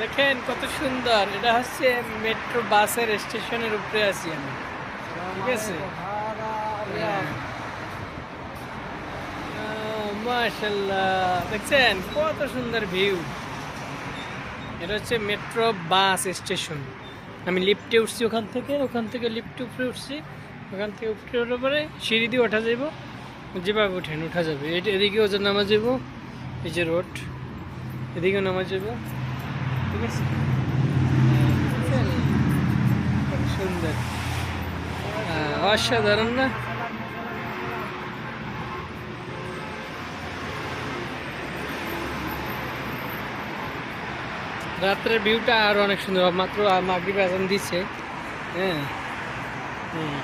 দেখেন কত সুন্দর, এটা হচ্ছে মেট্রো বাসের স্টেশনের উপরে আছি আমি। ঠিক আছে, মাশাল্লাহ, দেখছেন কত সুন্দর ভিউ। এটা হচ্ছে মেট্রো বাস স্টেশন। আমি লিফটে উঠছি, ওখান থেকে লিফটে উপরে উঠছি, ওখান থেকে উপরে ওঠার পরে সিঁড়ি দিয়ে ওঠা যাবো, যেভাবে উঠেন ওঠা যাবে। এদিকেও যে নামা যাবো, এই যে রোড, এদিকেও নামা যাবো। ঠিক আছে, কত সুন্দর, অসাধারণ না? রাত্রের ভিউটা আরো অনেক সুন্দর, মাত্র মাগরিব আজান দিচ্ছে। হ্যাঁ, হুম।